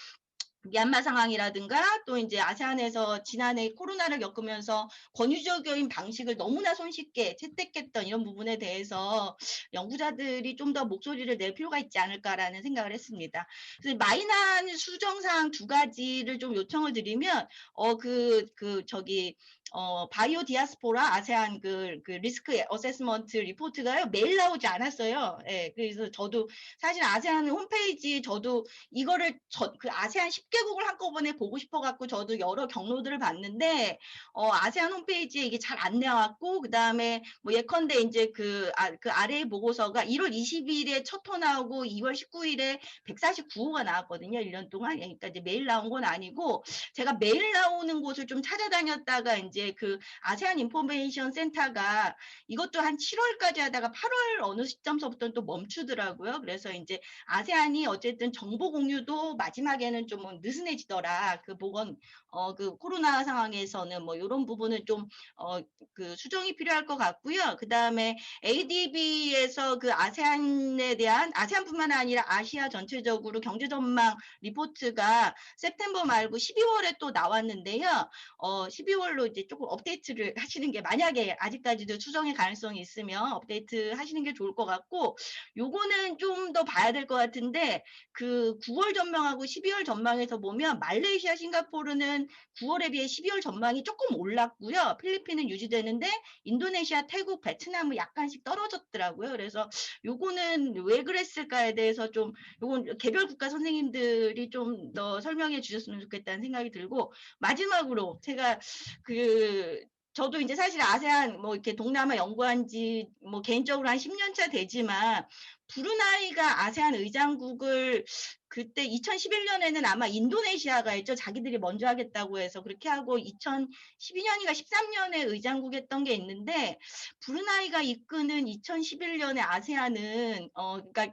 미얀마 상황이라든가 또 이제 아세안에서 지난해 코로나를 겪으면서 권위주의적인 방식을 너무나 손쉽게 채택했던 이런 부분에 대해서 연구자들이 좀 더 목소리를 낼 필요가 있지 않을까라는 생각을 했습니다. 그래서 마이너한 수정사항 2가지를 좀 요청을 드리면 저기 바이오 디아스포라 아세안 그 리스크 어세스먼트 리포트가요 매일 나오지 않았어요. 예, 그래서 저도 사실 아세안 홈페이지 저도 이거를 그 아세안 10개국을 한꺼번에 보고 싶어갖고 저도 여러 경로들을 봤는데 아세안 홈페이지에 이게 잘 안 나왔고 그 다음에 뭐 예컨대 이제 그 아래에 보고서가 1월 20일에 첫 호 나오고 2월 19일에 149호가 나왔거든요. 1년 동안. 그러니까 이제 매일 나온 건 아니고 제가 매일 나오는 곳을 좀 찾아다녔다가 이제 그 아세안 인포메이션 센터가 이것도 한 7월까지 하다가 8월 어느 시점서부터 또 멈추더라고요. 그래서 이제 아세안이 어쨌든 정보 공유도 마지막에는 좀 느슨해지더라. 그 그 코로나 상황에서는 뭐 이런 부분은 좀 그 수정이 필요할 것 같고요. 그 다음에 ADB에서 그 아세안에 대한 아세안뿐만 아니라 아시아 전체적으로 경제 전망 리포트가 september 말고 12월에 또 나왔는데요. 12월로 이제 조금 업데이트를 하시는 게 만약에 아직까지도 수정의 가능성이 있으면 업데이트 하시는 게 좋을 것 같고 요거는 좀 더 봐야 될 것 같은데 그 9월 전망하고 12월 전망에서 보면 말레이시아, 싱가포르는 9월에 비해 12월 전망이 조금 올랐고요. 필리핀은 유지되는데 인도네시아, 태국, 베트남은 약간씩 떨어졌더라고요. 그래서 요거는 왜 그랬을까에 대해서 좀 요건 개별 국가 선생님들이 좀 더 설명해 주셨으면 좋겠다는 생각이 들고 마지막으로 제가 저도 이제 사실 아세안 뭐 이렇게 동남아 연구한 지 뭐 개인적으로 한 10년 차 되지만 브루나이가 아세안 의장국을 그때 2011년에는 아마 인도네시아가 했죠. 자기들이 먼저 하겠다고 해서 그렇게 하고 2012년인가 13년에 의장국 했던 게 있는데 브루나이가 이끄는 2011년에 아세안은 그러니까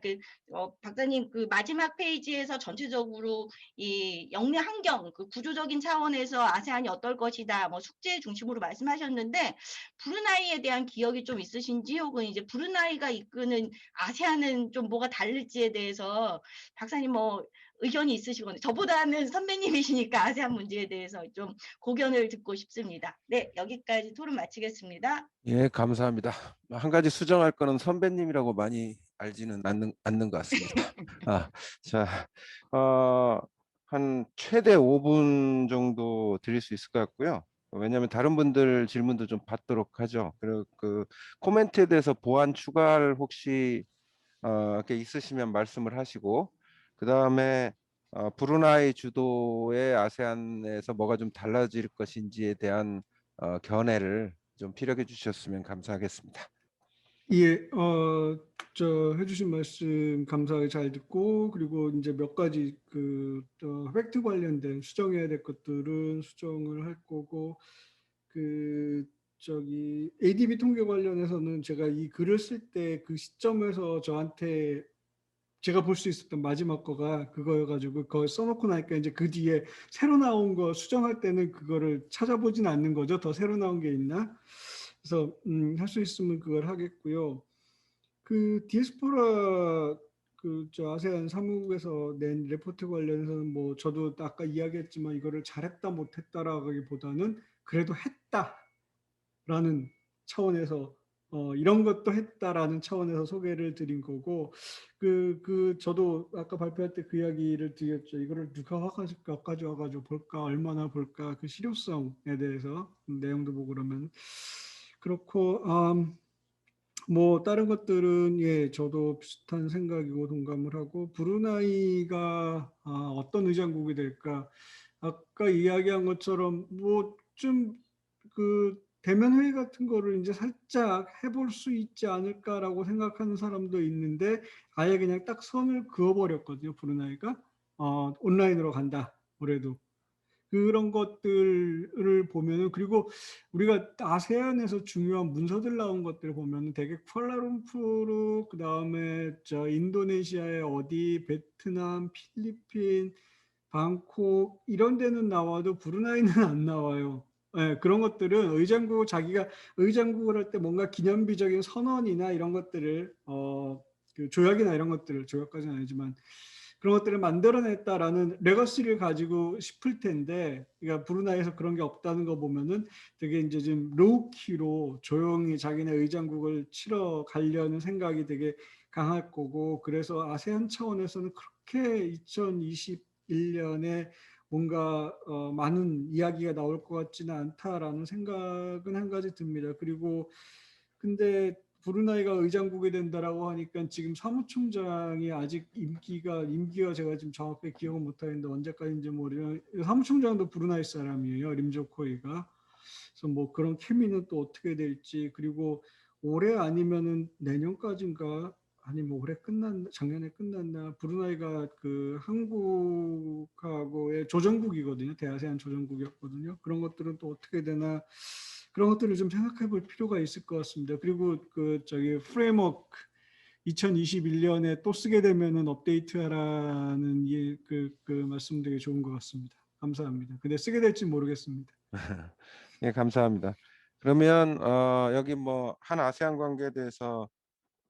박사님 그 마지막 페이지에서 전체적으로 이 역내 환경 그 구조적인 차원에서 아세안이 어떨 것이다 뭐 숙제 중심으로 말씀하셨는데 브루나이에 대한 기억이 좀 있으신지 혹은 이제 브루나이가 이끄는 아세안은 좀 뭐가 다를지에 대해서 박사님 뭐 의견이 있으시거든요. 저보다는 선배님이시니까 아세안 문제에 대해서 좀 고견을 듣고 싶습니다. 네, 여기까지 토론 마치겠습니다. 예, 감사합니다. 한 가지 수정할 거는 선배님이라고 많이 알지는 않는 것 같습니다. 자, 한 최대 5분 정도 드릴 수 있을 것 같고요. 왜냐하면 다른 분들 질문도 좀 받도록 하죠. 그리고 그 코멘트에 대해서 보완 추가를 혹시 이렇게 있으시면 말씀을 하시고, 그 다음에 브루나이 주도의 아세안에서 뭐가 좀 달라질 것인지에 대한 견해를 좀 피력해 주셨으면 감사하겠습니다. 예, 해주신 말씀 감사하게 잘 듣고, 그리고 이제 몇 가지 팩트 관련된 수정해야 될 것들은 수정을 할 거고, ADB 통계 관련해서는 제가 이 글을 쓸 때 그 시점에서 저한테 제가 볼 수 있었던 마지막 거가 그거여가지고 그걸 써놓고 나니까 이제 그 뒤에 새로 나온 거 수정할 때는 그거를 찾아보진 않는 거죠. 더 새로 나온 게 있나? 그래서 할 수 있으면 그걸 하겠고요. 그 디아스포라 아세안 사무국에서 낸 레포트 관련해서는 뭐 저도 아까 이야기했지만 이거를 잘했다 못했다라기보다는 그래도 했다라는 차원에서 이런 것도 했다라는 차원에서 소개를 드린 거고 저도 아까 발표할 때 그 이야기를 드렸죠. 이거를 누가 가져와가지고 볼까 얼마나 볼까 그 실효성에 대해서 내용도 보고 그러면 그렇고 뭐 다른 것들은 예 저도 비슷한 생각이고 동감을 하고 브루나이가 어떤 의장국이 될까 아까 이야기한 것처럼 뭐 좀 대면 회의 같은 거를 이제 살짝 해볼 수 있지 않을까라고 생각하는 사람도 있는데 아예 그냥 딱 선을 그어버렸거든요. 브루나이가 온라인으로 간다 올해도 그런 것들을 보면은 그리고 우리가 아세안에서 중요한 문서들 나온 것들을 보면은 되게 쿠알라룸푸르 그다음에 인도네시아의 어디 베트남 필리핀 방콕 이런 데는 나와도 브루나이는 안 나와요. 예, 그런 것들은 자기가 의장국을 할 때 뭔가 기념비적인 선언이나 이런 것들을 조약이나 이런 것들을 조약까지는 아니지만 그런 것들을 만들어냈다라는 레거시를 가지고 싶을 텐데, 그러니까 브루나이에서 그런 게 없다는 거 보면은 되게 이제 좀 로우키로 조용히 자기네 의장국을 치러 가려는 생각이 되게 강할 거고, 그래서 아세안 차원에서는 그렇게 2021년에 뭔가 많은 이야기가 나올 것 같지는 않다라는 생각은 한 가지 듭니다. 그리고 근데 브루나이가 의장국이 된다라고 하니까 지금 사무총장이 아직 임기가 제가 지금 정확하게 기억은 못하겠는데 언제까지인지 모르는 사무총장도 브루나이 사람이에요. 림조코이가. 그래서 뭐 그런 케미는 또 어떻게 될지 그리고 올해 아니면은 내년까지인가 아니 뭐 올해 작년에 끝났나 브루나이가 그 한국하고의 조정국이거든요. 대아세안 조정국이었거든요. 그런 것들은 또 어떻게 되나 그런 것들을 좀 생각해 볼 필요가 있을 것 같습니다. 그리고 그 저기 프레임워크 2021년에 또 쓰게 되면은 업데이트하라는 그 말씀 되게 좋은 것 같습니다. 감사합니다. 근데 쓰게 될지 모르겠습니다. 예, 감사합니다. 그러면 여기 뭐 한 아세안 관계에 대해서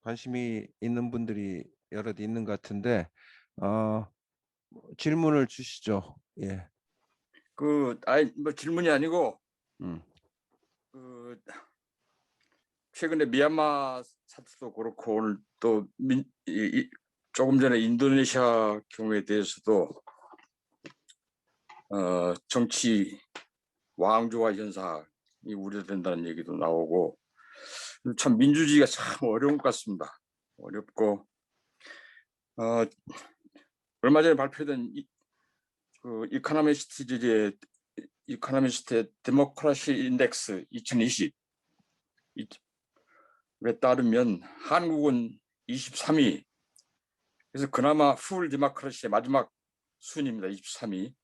관심이 있는 분들이 여럿 있는 것 같은데 질문을 주시죠. 예. 뭐 질문이 아니고 음. 최근에 미얀마 사태도 그렇고 오늘 또 조금 전에 인도네시아 경우에 대해서도 정치 왕조화 현상이 우려된다는 얘기도 나오고 참 민주주의가 참 어려운 것 같습니다. 어렵고 얼마 전에 발표된 그 이코노미스트의 데모크라시 인덱스 2020에 따르면 한국은 23위. 그래서 그나마 풀 데모크라시의 마지막 순입니다. 23위.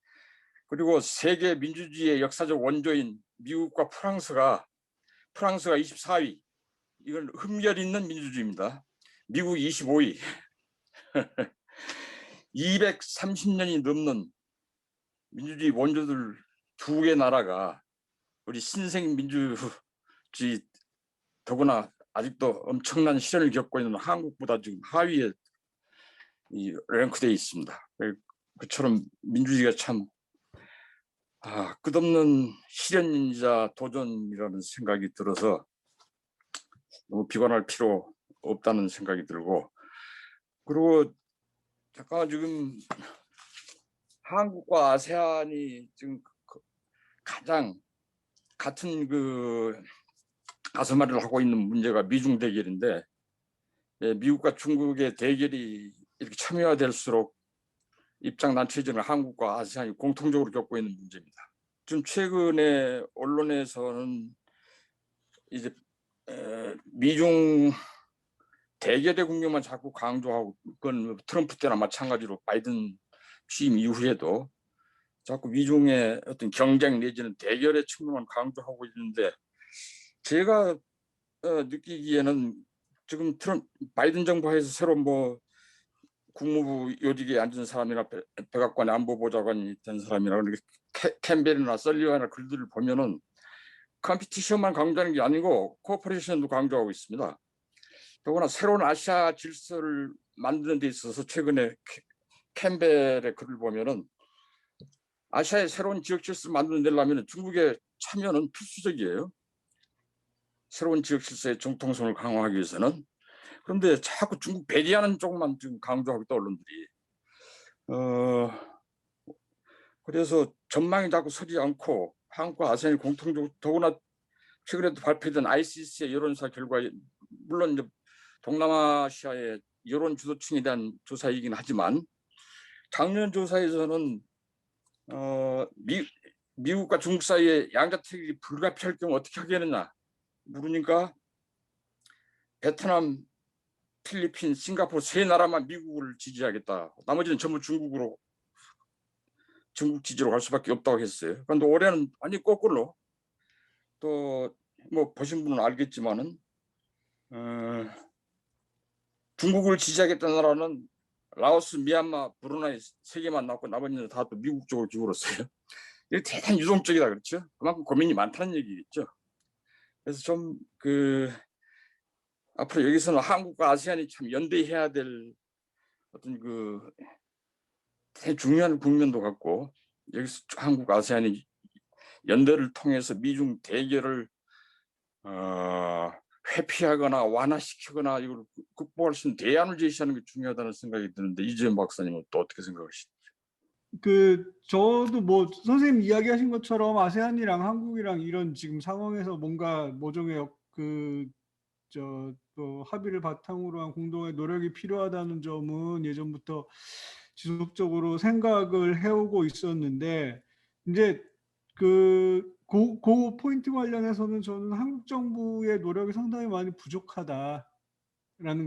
그리고 세계 민주주의의 역사적 원조인 미국과 프랑스가 24위. 이건 흠결 있는 민주주의입니다. 미국 25위. 230년이 넘는 민주주의 원조들 두 개 나라가 우리 신생 민주주의 더구나 아직도 엄청난 시련을 겪고 있는 한국보다 지금 하위에 랭크되어 있습니다. 그처럼 민주주의가 참 끝없는 시련이자 도전이라는 생각이 들어서 너무 비관할 필요 없다는 생각이 들고 그리고 잠깐 지금 한국과 아세안이 지금 가장 같은 가슴앓이를 하고 있는 문제가 미중 대결인데 미국과 중국의 대결이 이렇게 첨예화될수록 입장 난처해지는 한국과 아세안이 공통적으로 겪고 있는 문제입니다. 좀 최근에 언론에서는 이제 미중 대결의 국면만 자꾸 강조하고 그건 트럼프 때나 마찬가지로 바이든 취임 이후에도 자꾸 미중의 어떤 경쟁 내지는 대결의 측면만 강조하고 있는데 제가 느끼기에는 지금 바이든 정부에서 새로 뭐 국무부 요직에 앉은 사람이나 백악관의 안보보좌관이 된 사람이나 캠벨이나 설리반이나 글들을 보면은 컴피티션만 강조하는 게 아니고 코퍼레이션도 강조하고 있습니다. 더구나 새로운 아시아 질서를 만드는 데 있어서 최근에 캠벨의 글을 보면은 아시아의 새로운 지역 질서를 만들려면 중국의 참여는 필수적이에요. 새로운 지역 질서의 정통성을 강화하기 위해서는. 그런데 자꾸 중국 배제하는 쪽만 지금 강조하고 있다 언론들이. 그래서 전망이 자꾸 서지 않고 한국과 아세안이 공통적으로 더구나 최근에도 발표된 ICC의 여론조사 결과 물론 이제 동남아시아의 여론 주도층에 대한 조사이긴 하지만 작년 조사에서는 미국과 중국 사이에 양자택일이 불가피할 경우 어떻게 하겠느냐 물으니까 베트남, 필리핀, 싱가포르 세 나라만 미국을 지지하겠다. 나머지는 전부 중국 지지로 갈 수밖에 없다고 했어요. 그런데 올해는 완전히 거꾸로 또 뭐 보신 분은 알겠지만은 중국을 지지하겠다는 나라는 라오스, 미얀마, 브루나이 세 개만 남고 나머지는 다 또 미국 쪽으로 기울었어요. 이게 대단히 유동적이다 그렇죠. 그만큼 고민이 많다는 얘기겠죠. 그래서 좀 앞으로 여기서는 한국과 아세안이 참 연대해야 될 어떤 되게 중요한 국면도 같고 여기서 한국 아세안이 연대를 통해서 미중 대결을 회피하거나 완화시키거나 이걸 극복할 수 있는 대안을 제시하는 게 중요하다는 생각이 드는데 이재현 박사님은 또 어떻게 생각하시나요? 저도 뭐 선생님 이야기하신 것처럼 아세안이랑 한국이랑 이런 지금 상황에서 뭔가 모종의 합의를 바탕으로 한 공동의 노력이 필요하다는 점은 예전부터 지속적으로 생각을 해오고 있었는데, 이제 그 포인트 관련해서는 저는 한국 정부의 노력이 상당히 많이 부족하다라는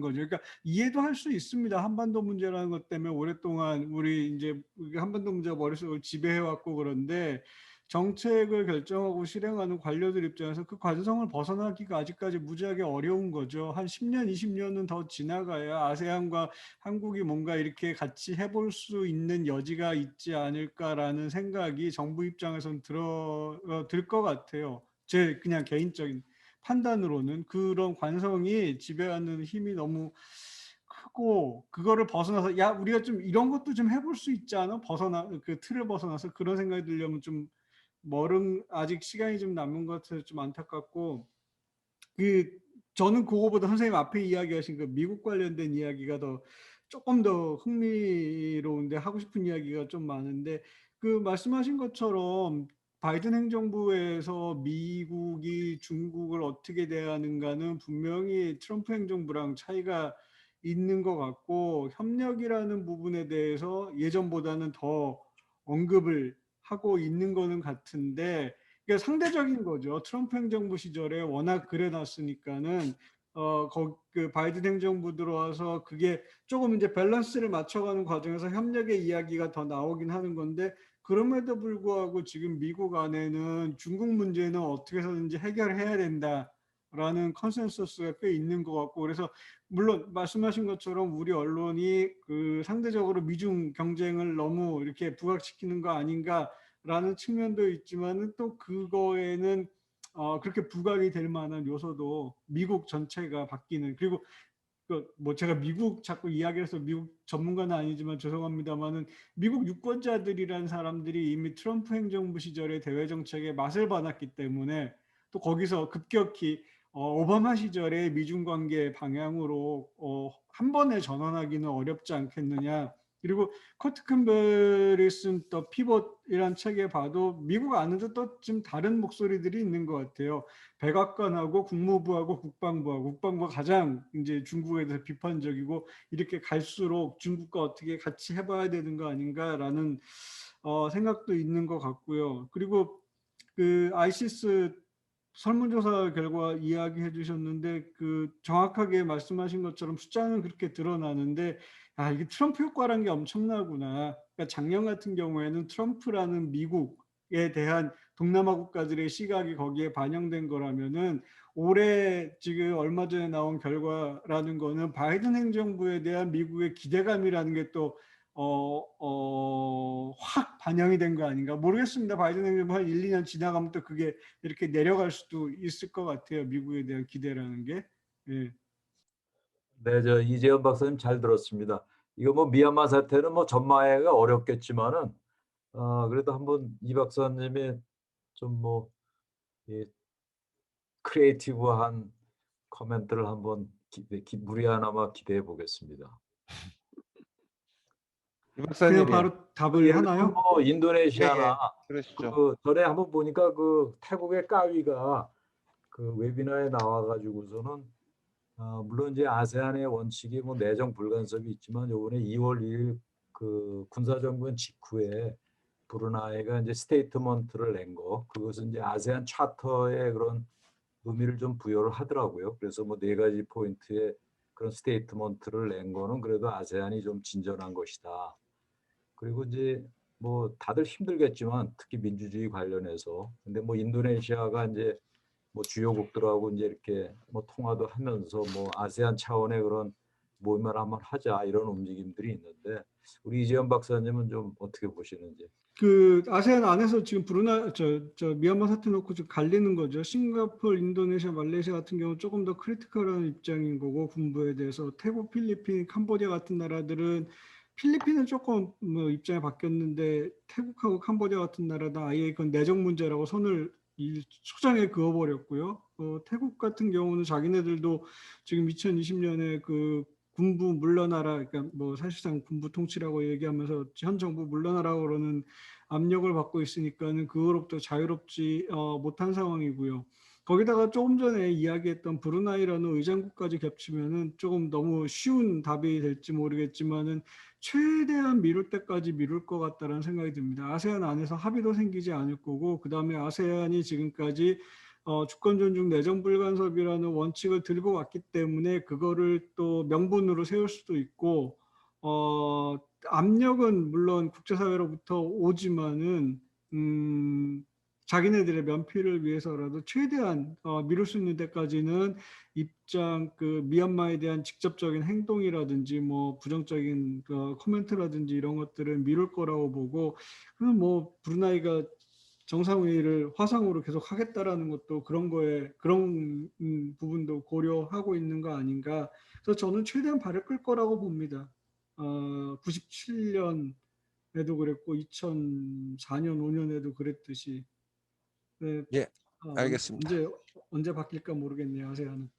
거죠. 그러니까 이해도 할 수 있습니다. 한반도 문제라는 것 때문에 오랫동안 우리 이제 한반도 문제가 머릿속을 지배해왔고, 그런데 정책을 결정하고 실행하는 관료들 입장에서 그 과정을 벗어나기가 아직까지 무지하게 어려운 거죠. 한 10년, 20년은 더 지나가야 아세안과 한국이 뭔가 이렇게 같이 해볼 수 있는 여지가 있지 않을까라는 생각이 정부 입장에선 들 것 같아요. 제 그냥 개인적인 판단으로는 그런 관성이 지배하는 힘이 너무 크고, 그거를 벗어나서 야 우리가 좀 이런 것도 좀 해볼 수 있지 않아? 그 틀을 벗어나서 그런 생각이 들려면 좀 아직 시간이 좀 남은 것 같아서 좀 안타깝고, 그 저는 그거보다 선생님 앞에 이야기하신 그 미국 관련된 이야기가 조금 더 흥미로운데, 하고 싶은 이야기가 좀 많은데, 그 말씀하신 것처럼 바이든 행정부에서 미국이 중국을 어떻게 대하는가는 분명히 트럼프 행정부랑 차이가 있는 것 같고, 협력이라는 부분에 대해서 예전보다는 더 언급을 하고 있는 거는 같은데, 이게 상대적인 거죠. 트럼프 행정부 시절에 워낙 그래놨으니까는 그 바이든 행정부 들어와서 그게 조금 이제 밸런스를 맞춰가는 과정에서 협력의 이야기가 더 나오긴 하는 건데, 그럼에도 불구하고 지금 미국 안에는 중국 문제는 어떻게 해서든지 해결해야 된다라는 컨센서스가 꽤 있는 것 같고, 그래서 물론 말씀하신 것처럼 우리 언론이 그 상대적으로 미중 경쟁을 너무 이렇게 부각시키는 거 아닌가 라는 측면도 있지만은, 또 그거에는 그렇게 부각이 될 만한 요소도 미국 전체가 바뀌는, 그리고 뭐 제가 미국 자꾸 이야기해서 미국 전문가는 아니지만 죄송합니다만은, 미국 유권자들이란 사람들이 이미 트럼프 행정부 시절의 대외 정책에 맛을 봤기 때문에 또 거기서 급격히 오바마 시절의 미중 관계 방향으로 한 번에 전환하기는 어렵지 않겠느냐. 그리고 커트 캠벨이 쓴 더 피벗이란 책에 봐도 미국 안에도 또 좀 다른 목소리들이 있는 것 같아요. 백악관하고 국무부하고 국방부가 가장 이제 중국에 대해서 비판적이고, 이렇게 갈수록 중국과 어떻게 같이 해봐야 되는 거 아닌가라는 생각도 있는 것 같고요. 그리고 그 아이시스 설문조사 결과 이야기해 주셨는데, 그 정확하게 말씀하신 것처럼 숫자는 그렇게 드러나는데, 이게 트럼프 효과라는 게 엄청나구나. 그러니까 작년 같은 경우에는 트럼프라는 미국에 대한 동남아 국가들의 시각이 거기에 반영된 거라면은, 올해 지금 얼마 전에 나온 결과라는 거는 바이든 행정부에 대한 미국의 기대감이라는 게 또 확 반영이 된 거 아닌가 모르겠습니다. 바이든 행정부 한 1, 2년 지나가면 또 그게 이렇게 내려갈 수도 있을 것 같아요. 미국에 대한 기대라는 게. 예. 네, 저 이재현 박사님 잘 들었습니다. 이거 뭐 미얀마 사태는 뭐 전망하기가 어렵겠지만은 그래도 한번 이 박사님의 좀뭐 크리에이티브한 코멘트를 한번 무리하나마 기대해 보겠습니다. 이 그냥 박사님이 바로 답을 예를 들면 하나요? 뭐 인도네시아나 그러시죠. 그 전에 한번 보니까 그 태국의 까위가 그 웨비나에 나와가지고서는 물론 이제 아세안의 원칙이 뭐 내정 불간섭이 있지만 요번에 2월 1일 그 군사정권 직후에 브루나이가 이제 스테이트먼트를 낸 거, 그것은 이제 아세안 차터의 그런 의미를 좀 부여를 하더라고요. 그래서 뭐 4가지 포인트의 그런 스테이트먼트를 낸 거는 그래도 아세안이 좀 진전한 것이다. 그리고 이제 뭐 다들 힘들겠지만 특히 민주주의 관련해서, 근데 뭐 인도네시아가 이제 뭐 주요국들하고 이제 이렇게 뭐 통화도 하면서 뭐 아세안 차원의 그런 모임을 한번 하자 이런 움직임들이 있는데, 우리 이재현 박사님은 좀 어떻게 보시는지. 그 아세안 안에서 지금 미얀마 사태 놓고 지금 갈리는 거죠. 싱가포르, 인도네시아, 말레이시아 같은 경우 조금 더 크리티컬한 입장인 거고, 군부에 대해서. 태국, 필리핀, 캄보디아 같은 나라들은, 필리핀은 조금 뭐 입장이 바뀌었는데 태국하고 캄보디아 같은 나라는 아예 그건 내정 문제라고 선을 초장에 그어버렸고요. 태국 같은 경우는 자기네들도 지금 2020년에 그 군부 물러나라, 그러니까 뭐 사실상 군부 통치라고 얘기하면서 현 정부 물러나라고 그러는 압력을 받고 있으니까는 그거로부터 자유롭지 못한 상황이고요. 거기다가 조금 전에 이야기했던 브루나이라는 의장국까지 겹치면은 조금 너무 쉬운 답이 될지 모르겠지만은 최대한 미룰 때까지 미룰 것 같다라는 생각이 듭니다. 아세안 안에서 합의도 생기지 않을 거고, 그 다음에 아세안이 지금까지 주권 존중 내정 불간섭이라는 원칙을 들고 왔기 때문에 그거를 또 명분으로 세울 수도 있고, 압력은 물론 국제사회로부터 오지만은 자기네들의 면피를 위해서라도 최대한 미룰 수 있는 데까지는 입장 그 미얀마에 대한 직접적인 행동이라든지 뭐 부정적인 코멘트라든지 이런 것들을 미룰 거라고 보고, 그럼 뭐 브루나이가 정상회의를 화상으로 계속 하겠다라는 것도 그런 거에 그런 부분도 고려하고 있는 거 아닌가. 그래서 저는 최대한 발을 끌 거라고 봅니다. 97년에도 그랬고 2004년 5년에도 그랬듯이. 네, 예, 알겠습니다. 언제 바뀔까 모르겠네요. 아세안은.